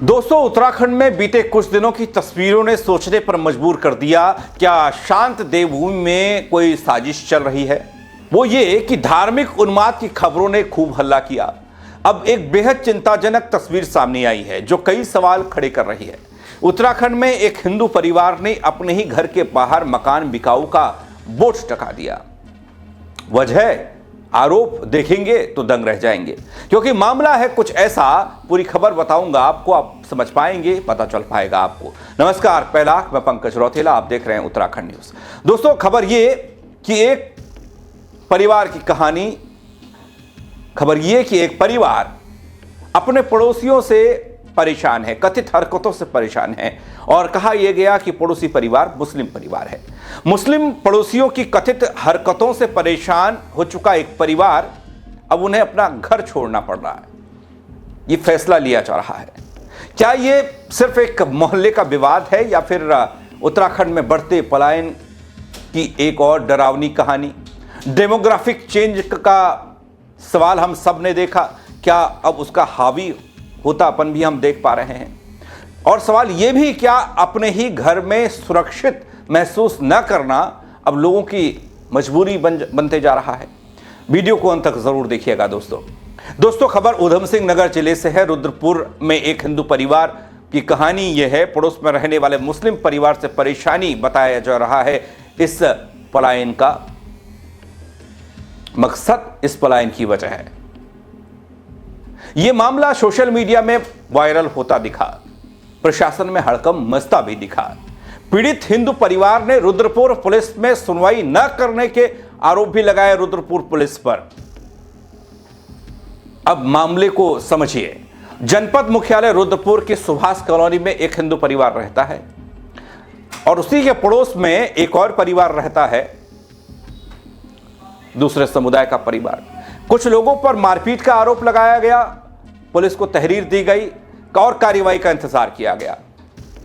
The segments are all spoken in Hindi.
दोस्तों, उत्तराखंड में बीते कुछ दिनों की तस्वीरों ने सोचने पर मजबूर कर दिया। क्या शांत देवभूमि में कोई साजिश चल रही है? वो ये कि धार्मिक उन्माद की खबरों ने खूब हल्ला किया। अब एक बेहद चिंताजनक तस्वीर सामने आई है जो कई सवाल खड़े कर रही है। उत्तराखंड में एक हिंदू परिवार ने अपने ही घर के बाहर मकान बिकाऊ का बोर्ड टका दिया। वजह आरोप देखेंगे तो दंग रह जाएंगे, क्योंकि मामला है कुछ ऐसा। पूरी खबर बताऊंगा आपको, आप समझ पाएंगे, पता चल पाएगा आपको। नमस्कार, पहला मैं पंकज रौतेला, आप देख रहे हैं उत्तराखंड न्यूज। दोस्तों, खबर ये कि एक परिवार की कहानी, खबर ये कि एक परिवार अपने पड़ोसियों से परेशान है, कथित हरकतों से परेशान है। और कहा यह गया कि पड़ोसी परिवार मुस्लिम परिवार है। मुस्लिम पड़ोसियों की कथित हरकतों से परेशान हो चुका एक परिवार, अब उन्हें अपना घर छोड़ना पड़ रहा है। यह फैसला लिया जा रहा है। क्या यह सिर्फ एक मोहल्ले का विवाद है या फिर उत्तराखंड में बढ़ते पलायन की एक और डरावनी कहानी? डेमोग्राफिक चेंज का सवाल हम सब ने देखा, क्या अब उसका हावी होतापन भी हम देख पा रहे हैं? और सवाल यह भी, क्या अपने ही घर में सुरक्षित महसूस न करना अब लोगों की मजबूरी बनते जा रहा है? वीडियो को अंत तक जरूर देखिएगा दोस्तों। खबर ऊधम सिंह नगर जिले से है। रुद्रपुर में एक हिंदू परिवार की कहानी यह है। पड़ोस में रहने वाले मुस्लिम परिवार से परेशानी बताया जा रहा है। इस पलायन का मकसद, इस पलायन की वजह है। यह मामला सोशल मीडिया में वायरल होता दिखा, प्रशासन में हड़कंप मचता भी दिखा। पीड़ित हिंदू परिवार ने रुद्रपुर पुलिस में सुनवाई न करने के आरोप भी लगाए रुद्रपुर पुलिस पर। अब मामले को समझिए। जनपद मुख्यालय रुद्रपुर की सुभाष कॉलोनी में एक हिंदू परिवार रहता है और उसी के पड़ोस में एक और परिवार रहता है, दूसरे समुदाय का परिवार। कुछ लोगों पर मारपीट का आरोप लगाया गया, पुलिस को तहरीर दी गई और कार्रवाई का इंतजार किया गया।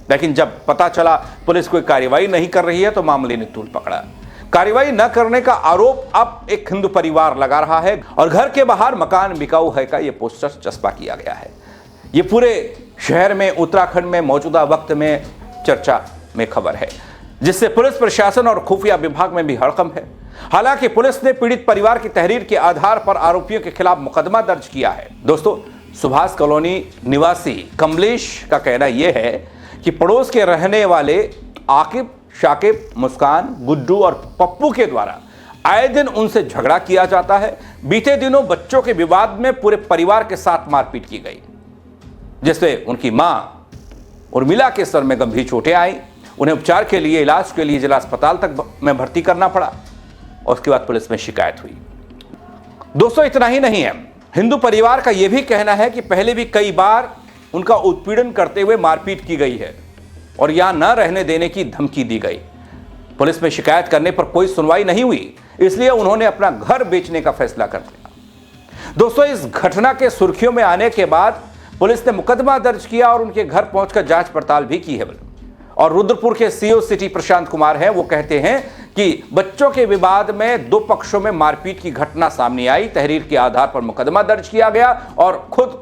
लेकिन जब पता चला पुलिस कोई कार्रवाई नहीं कर रही है तो मामले ने तूल पकड़ा। कार्रवाई न करने का आरोप अब एक हिंदू परिवार लगा रहा है और घर के बाहर मकान बिकाऊ है का यह पोस्टर चस्पा किया गया है। यह पूरे शहर में, उत्तराखंड में मौजूदा वक्त में चर्चा में खबर है, जिससे पुलिस प्रशासन और खुफिया विभाग में भी हड़कंप है। हालांकि पुलिस ने पीड़ित परिवार की तहरीर के आधार पर आरोपियों के खिलाफ मुकदमा दर्ज किया है। दोस्तों, सुभाष कॉलोनी निवासी कमलेश का कहना यह है कि पड़ोस के रहने वाले आकिब, शाकिब, मुस्कान, गुड्डू और पप्पू के द्वारा आए दिन उनसे झगड़ा किया जाता है। बीते दिनों बच्चों के विवाद में पूरे परिवार के साथ मारपीट की गई, जिससे उनकी मां उर्मिला के सर में गंभीर चोटें आई। उन्हें उपचार के लिए, इलाज के लिए जिला अस्पताल तक में भर्ती करना पड़ा और उसके बाद पुलिस में शिकायत हुई। दोस्तों, इतना ही नहीं है, हिंदू परिवार का यह भी कहना है कि पहले भी कई बार उनका उत्पीड़न करते हुए मारपीट की गई है और यहां न रहने देने की धमकी दी गई। पुलिस में शिकायत करने पर कोई सुनवाई नहीं हुई, इसलिए उन्होंने अपना घर बेचने का फैसला कर लिया। दोस्तों, इस घटना के सुर्खियों में आने के बाद पुलिस ने मुकदमा दर्ज किया और उनके घर पहुंचकर जांच पड़ताल भी की है। और रुद्रपुर के सीओ सिटी प्रशांत कुमार हैं, वो कहते हैं कि बच्चों के विवाद में दो पक्षों में मारपीट की घटना सामने आई। तहरीर के आधार पर मुकदमा दर्ज किया गया और खुद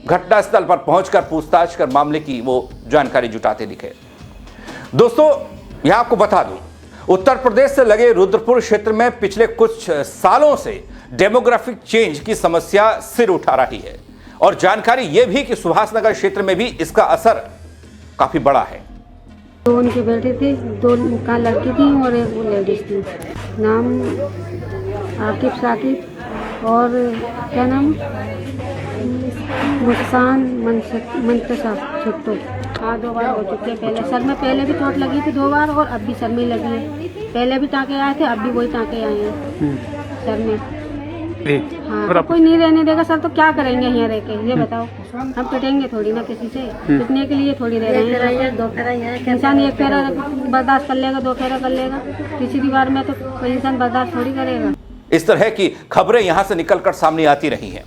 घटनास्थल पर पहुंचकर पूछताछ कर मामले की वो जानकारी जुटाते दिखे। दोस्तों, यहां आपको बता दूं, उत्तर प्रदेश से लगे रुद्रपुर क्षेत्र में पिछले कुछ सालों से डेमोग्राफिक चेंज की समस्या सिर उठा रही है और जानकारी यह भी कि सुभाषनगर क्षेत्र में भी इसका असर काफी बड़ा है। दो उनके बेटे थे, दो का लड़की थी और एक वो लेडीज थी। नाम आकिब, साकिब और क्या नाम, मुस्कान, मंतसा, छुट्टो। हाँ, 2 बार हो चुके हैं। पहले सर में पहले भी चोट लगी थी 2 बार और अब भी सर में लगी है। पहले भी टाँके आए थे, अब भी वही टाँके आए हैं सर में। हाँ, तो कोई नहीं रहने देगा सर, तो क्या करेंगे यहाँ रह के, ये बताओ। हम पिटेंगे थोड़ी ना किसी से, पिटने के लिए थोड़ी रह रहे हैं। 2 फेरा इंसान एक फेरा बर्दाश्त कर लेगा, 2 फेरा कर लेगा, तीसरी बार में तो कोई इंसान बर्दाश्त थोड़ी करेगा। इस तरह की खबरें यहां से निकलकर सामने आती रही हैं।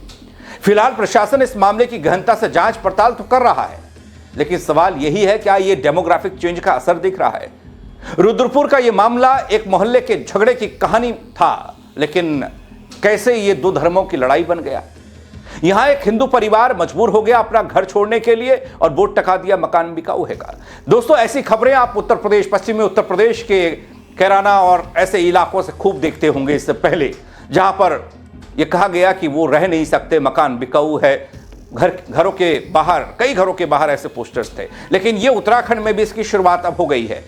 फिलहाल प्रशासन इस मामले की गहनता से जांच पड़ताल तो कर रहा है, लेकिन सवाल यही है, क्या यह डेमोग्राफिक चेंज का असर दिख रहा है? रुद्रपुर का यह मामला एक मोहल्ले के झगड़े की कहानी था, लेकिन कैसे ये 2 धर्मों की लड़ाई बन गया? यहां एक हिंदू परिवार मजबूर हो गया अपना घर छोड़ने के लिए और बोर्ड टका दिया मकान बिकाऊ हैगा। दोस्तों, ऐसी खबरें आप उत्तर प्रदेश, पश्चिमी उत्तर प्रदेश के कैराना और ऐसे इलाकों से खूब देखते होंगे इससे पहले, जहां पर यह कहा गया कि वो रह नहीं सकते, मकान बिकाऊ है। घरों के बाहर, कई घरों के बाहर ऐसे पोस्टर्स थे। लेकिन ये उत्तराखंड में भी इसकी शुरुआत अब हो गई है,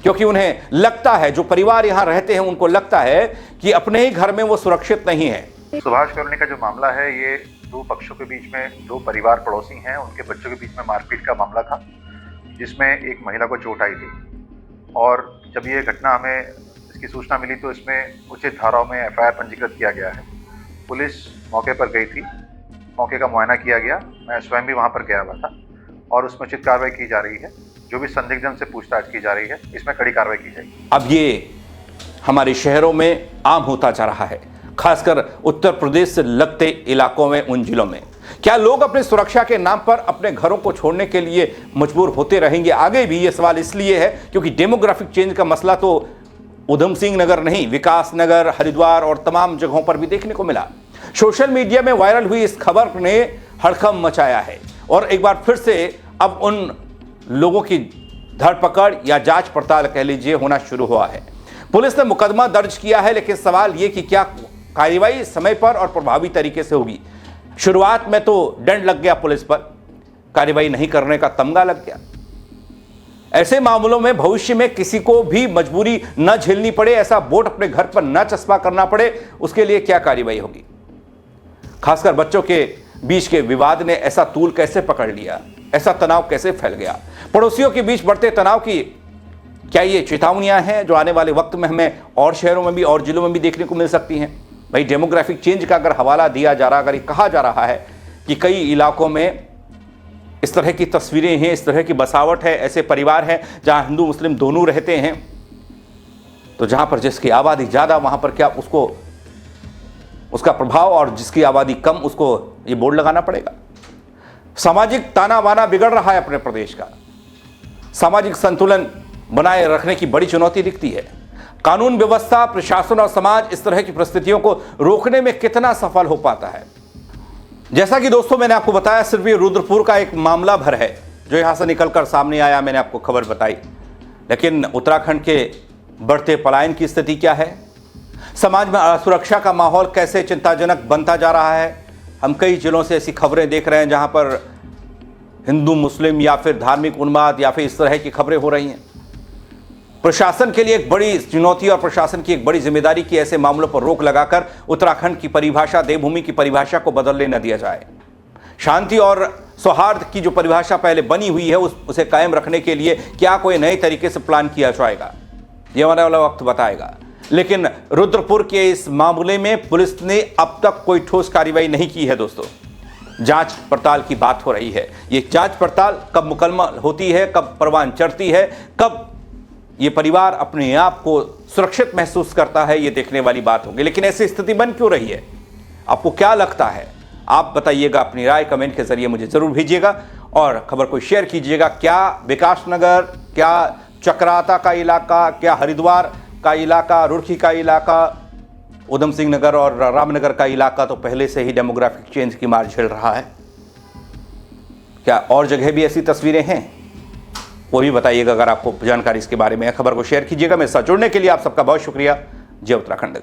क्योंकि उन्हें लगता है, जो परिवार यहां रहते हैं उनको लगता है कि अपने ही घर में वो सुरक्षित नहीं है। सुभाष कॉलोनी का जो मामला है, ये दो पक्षों के बीच में, दो परिवार पड़ोसी हैं, उनके बच्चों के बीच में मारपीट का मामला था, जिसमें एक महिला को चोट आई थी। और जब ये घटना हमें इसकी सूचना मिली तो इसमें उचित धाराओं में FIR पंजीकृत किया गया है। पुलिस मौके पर गई थी, मौके का मुआयना किया गया, मैं स्वयं भी वहाँ पर गया हुआ था और उसमें उचित कार्रवाई की जा रही है। जो भी संदिग्धन से पूछताछ की जा रही है, इसमें कड़ी कार्रवाई की जाएगी। अब ये हमारे शहरों में आम होता जा रहा है, खासकर उत्तर प्रदेश से लगते इलाकों में, उन जिलों में। क्या लोग अपनी सुरक्षा के नाम पर अपने घरों को छोड़ने के लिए मजबूर होते रहेंगे आगे भी? ये सवाल इसलिए है क्योंकि डेमोग्राफिक चेंज का मसला तो उधम सिंह नगर नहीं, विकास नगर, हरिद्वार और तमाम जगहों पर भी देखने को मिला। सोशल मीडिया में वायरल हुई इस खबर ने हड़कंप मचाया है और एक बार फिर से अब उन लोगों की धरपकड़ या जांच पड़ताल कह लीजिए होना शुरू हुआ है। पुलिस ने मुकदमा दर्ज किया है, लेकिन सवाल यह कि क्या कार्रवाई समय पर और प्रभावी तरीके से होगी। शुरुआत में तो दंड लग गया पुलिस पर, कार्रवाई नहीं करने का तमगा लग गया। ऐसे मामलों में भविष्य में किसी को भी मजबूरी न झेलनी पड़े, ऐसा बोर्ड अपने घर पर न चस्पा करना पड़े, उसके लिए क्या कार्रवाई होगी? खासकर बच्चों के बीच के विवाद ने ऐसा तूल कैसे पकड़ लिया, ऐसा तनाव कैसे फैल गया? पड़ोसियों के बीच बढ़ते तनाव की क्या ये चेतावनियां हैं जो आने वाले वक्त में हमें और शहरों में भी और जिलों में भी देखने को मिल सकती हैं? भाई, डेमोग्राफिक चेंज का अगर हवाला दिया जा रहा, अगर ये कहा जा रहा है कि कई इलाकों में इस तरह की तस्वीरें हैं, इस तरह की बसावट है, ऐसे परिवार हैं जहां हिंदू मुस्लिम दोनों रहते हैं, तो जहां पर जिसकी आबादी ज़्यादा वहां पर क्या उसका प्रभाव, और जिसकी आबादी कम उसको ये बोर्ड लगाना पड़ेगा। सामाजिक ताना बाना बिगड़ रहा है अपने प्रदेश का, सामाजिक संतुलन बनाए रखने की बड़ी चुनौती दिखती है। कानून व्यवस्था, प्रशासन और समाज इस तरह की परिस्थितियों को रोकने में कितना सफल हो पाता है? जैसा कि दोस्तों मैंने आपको बताया, सिर्फ ये रुद्रपुर का एक मामला भर है जो यहां से निकलकर सामने आया, मैंने आपको खबर बताई। लेकिन उत्तराखंड के बढ़ते पलायन की स्थिति क्या है? समाज में असुरक्षा का माहौल कैसे चिंताजनक बनता जा रहा है? हम कई जिलों से ऐसी खबरें देख रहे हैं जहां पर हिंदू मुस्लिम या फिर धार्मिक उन्माद या फिर इस तरह की खबरें हो रही हैं। प्रशासन के लिए एक बड़ी चुनौती और प्रशासन की एक बड़ी जिम्मेदारी की ऐसे मामलों पर रोक लगाकर उत्तराखंड की परिभाषा, देवभूमि की परिभाषा को बदलने न दिया जाए। शांति और सौहार्द की जो परिभाषा पहले बनी हुई है उसे कायम रखने के लिए क्या कोई नए तरीके से प्लान किया जाएगा, ये आने वाला वक्त बताएगा। लेकिन रुद्रपुर के इस मामले में पुलिस ने अब तक कोई ठोस कार्रवाई नहीं की है। दोस्तों, जांच पड़ताल की बात हो रही है। ये जांच पड़ताल कब मुकम्मल होती है, कब परवान चढ़ती है, कब ये परिवार अपने आप को सुरक्षित महसूस करता है, ये देखने वाली बात होगी। लेकिन ऐसी स्थिति बन क्यों रही है? आपको क्या लगता है? आप बताइएगा, अपनी राय कमेंट के जरिए मुझे जरूर भेजिएगा और खबर को शेयर कीजिएगा। क्या विकास नगर, क्या चक्राता का इलाका, क्या हरिद्वार का इलाका, रुड़की का इलाका, उधम सिंह नगर और रामनगर का इलाका तो पहले से ही डेमोग्राफिक चेंज की मार झेल रहा है? क्या और जगह भी ऐसी तस्वीरें हैं? वो भी बताइएगा। अगर आपको जानकारी इसके बारे में है, खबर को शेयर कीजिएगा। मेरे साथ जुड़ने के लिए आप सबका बहुत शुक्रिया। जय उत्तराखंड।